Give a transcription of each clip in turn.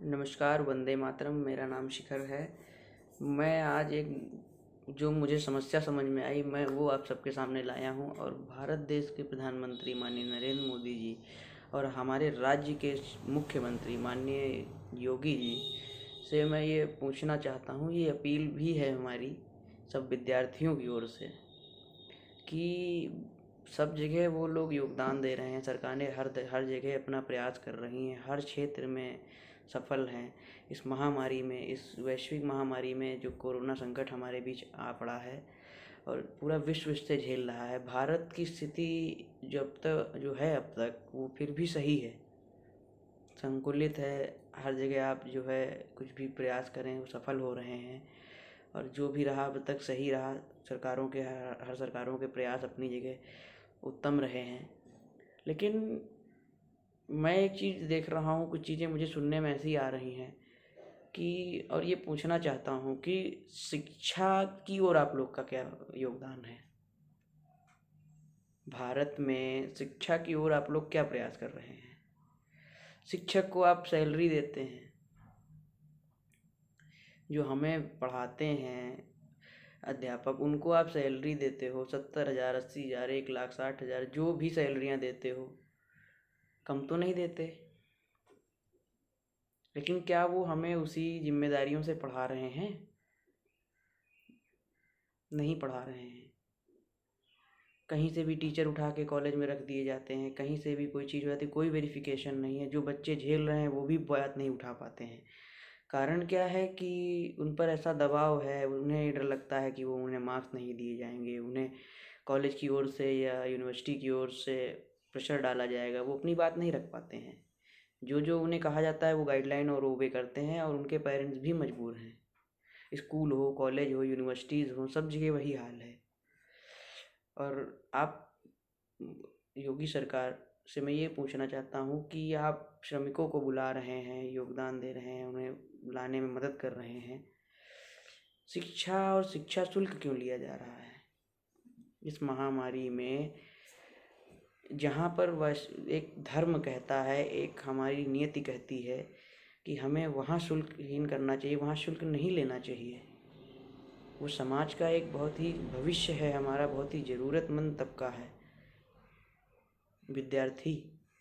नमस्कार, वंदे मातरम। मेरा नाम शिखर है। मैं आज एक जो मुझे समस्या समझ में आई मैं वो आप सबके सामने लाया हूँ। और भारत देश के प्रधानमंत्री माननीय नरेंद्र मोदी जी और हमारे राज्य के मुख्यमंत्री माननीय योगी जी से मैं ये पूछना चाहता हूँ, ये अपील भी है हमारी सब विद्यार्थियों की ओर से कि सब जगह वो लोग योगदान दे रहे हैं। सरकारें हर जगह अपना प्रयास कर रही हैं, हर क्षेत्र में सफल हैं। इस महामारी में, इस वैश्विक महामारी में जो कोरोना संकट हमारे बीच आ पड़ा है और पूरा विश्व इससे झेल रहा है, भारत की स्थिति जो है अब तक वो फिर भी सही है, संतुलित है। हर जगह आप जो है कुछ भी प्रयास करें वो सफल हो रहे हैं और जो भी रहा अब तक सही रहा। हर सरकारों के प्रयास अपनी जगह उत्तम रहे हैं। लेकिन मैं एक चीज़ देख रहा हूँ, कुछ चीज़ें मुझे सुनने में ऐसी आ रही हैं कि और ये पूछना चाहता हूँ कि शिक्षा की ओर आप लोग का क्या योगदान है? भारत में शिक्षा की ओर आप लोग क्या प्रयास कर रहे हैं? शिक्षक को आप सैलरी देते हैं, जो हमें पढ़ाते हैं अध्यापक, उनको आप सैलरी देते हो 70,000, 80,000, 1,00,000, 60,000, जो भी सैलरियाँ देते हो, कम तो नहीं देते। लेकिन क्या वो हमें उसी जिम्मेदारियों से पढ़ा रहे हैं? नहीं पढ़ा रहे हैं। कहीं से भी टीचर उठा के कॉलेज में रख दिए जाते हैं, कहीं से भी कोई चीज़ हो जाती है, कोई वेरिफिकेशन नहीं है। जो बच्चे झेल रहे हैं वो भी बात नहीं उठा पाते हैं। कारण क्या है कि उन पर ऐसा दबाव है, उन्हें डर लगता है कि उन्हें मार्क्स नहीं दिए जाएंगे, उन्हें कॉलेज की ओर से या यूनिवर्सिटी की ओर से प्रेशर डाला जाएगा। वो अपनी बात नहीं रख पाते हैं। जो जो उन्हें कहा जाता है वो गाइडलाइन और ओबे करते हैं और उनके पेरेंट्स भी मजबूर हैं। स्कूल हो, कॉलेज हो, यूनिवर्सिटीज़ हो, सब जगह वही हाल है। और आप योगी सरकार से मैं ये पूछना चाहता हूँ कि आप श्रमिकों को बुला रहे हैं, योगदान दे रहे हैं, उन्हें लाने में मदद कर रहे हैं। शिक्षा और शिक्षा शुल्क क्यों लिया जा रहा है इस महामारी में? जहाँ पर एक धर्म कहता है, एक हमारी नियति कहती है कि हमें वहाँ शुल्कहीन करना चाहिए, वहाँ शुल्क नहीं लेना चाहिए। वो समाज का एक बहुत ही भविष्य है, हमारा बहुत ही ज़रूरतमंद तबका है, विद्यार्थी,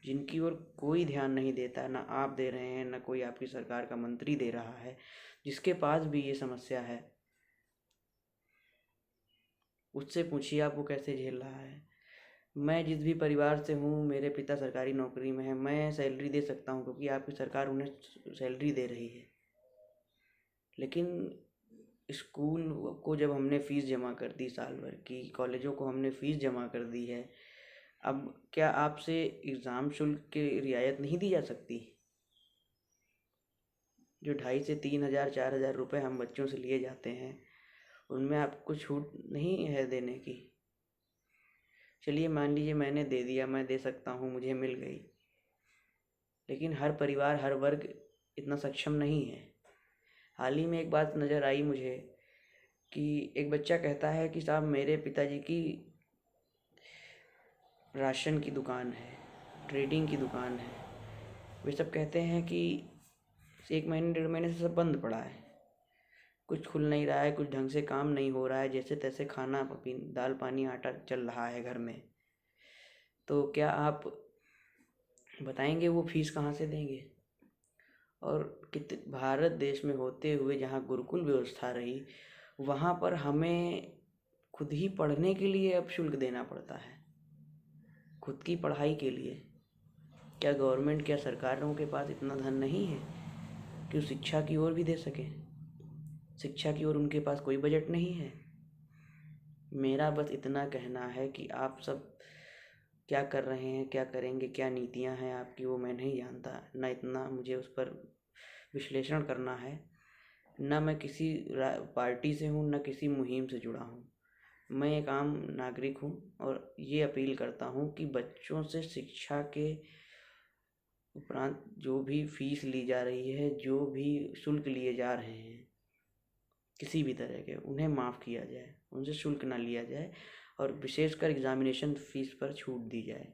जिनकी ओर कोई ध्यान नहीं देता। ना आप दे रहे हैं, ना कोई आपकी सरकार का मंत्री दे रहा है। जिसके पास भी ये समस्या है उससे पूछिए आप वो कैसे झेल रहा है। मैं जिस भी परिवार से हूँ, मेरे पिता सरकारी नौकरी में है, मैं सैलरी दे सकता हूँ क्योंकि आपकी सरकार उन्हें सैलरी दे रही है। लेकिन स्कूल को जब हमने फ़ीस जमा कर दी साल भर की, कॉलेजों को हमने फ़ीस जमा कर दी है, अब क्या आपसे एग्ज़ाम शुल्क की रियायत नहीं दी जा सकती? जो 2,500 से 3,000, 4,000 रुपये हम बच्चों से लिए जाते हैं, उनमें आपको छूट नहीं है देने की? चलिए मान लीजिए मैंने दे दिया, मैं दे सकता हूँ, मुझे मिल गई। लेकिन हर परिवार, हर वर्ग इतना सक्षम नहीं है। हाल ही में एक बात नज़र आई मुझे कि एक बच्चा कहता है कि साहब मेरे पिताजी की राशन की दुकान है, ट्रेडिंग की दुकान है। वे सब कहते हैं कि 1 महीने 1.5 महीने से सब बंद पड़ा है, कुछ खुल नहीं रहा है, कुछ ढंग से काम नहीं हो रहा है, जैसे तैसे खाना दाल पानी आटा चल रहा है घर में। तो क्या आप बताएंगे वो फीस कहाँ से देंगे? और भारत देश में होते हुए जहाँ गुरुकुल व्यवस्था रही, वहाँ पर हमें खुद ही पढ़ने के लिए अब शुल्क देना पड़ता है, खुद की पढ़ाई के लिए। क्या गवर्नमेंट, क्या सरकारों के पास इतना धन नहीं है कि वो शिक्षा की ओर भी दे सके? शिक्षा की ओर उनके पास कोई बजट नहीं है। मेरा बस इतना कहना है कि आप सब क्या कर रहे हैं, क्या करेंगे, क्या नीतियां हैं आपकी, वो मैं नहीं जानता। ना इतना मुझे उस पर विश्लेषण करना है, ना मैं किसी पार्टी से हूँ, ना किसी मुहिम से जुड़ा हूँ। मैं एक आम नागरिक हूँ और ये अपील करता हूँ कि बच्चों से शिक्षा के उपरांत जो भी फीस ली जा रही है, जो भी शुल्क लिए जा रहे हैं किसी भी तरह के, उन्हें माफ़ किया जाए, उनसे शुल्क ना लिया जाए और विशेषकर एग्ज़ामिनेशन फ़ीस पर छूट दी जाए,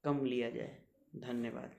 कम लिया जाए। धन्यवाद।